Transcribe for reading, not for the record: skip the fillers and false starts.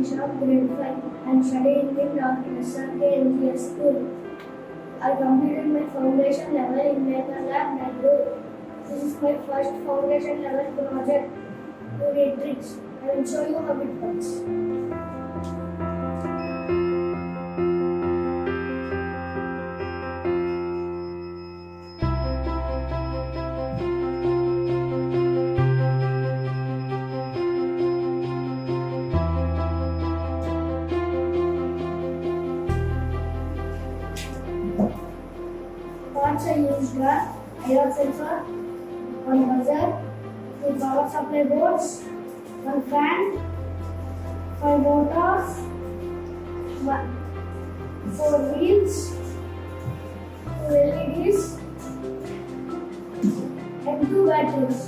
Nidheesh of grade 5. I am studying in Dr.SRK school. I completed my foundation level in Maker Lab, Nellore. This is my first foundation level project to Unitrix. I will show you how it works. Parts I used are IOT sensor, one buzzer, two power supply boards, one fan, 5 motors, 4 wheels, 2 LEDs, and 2 batteries.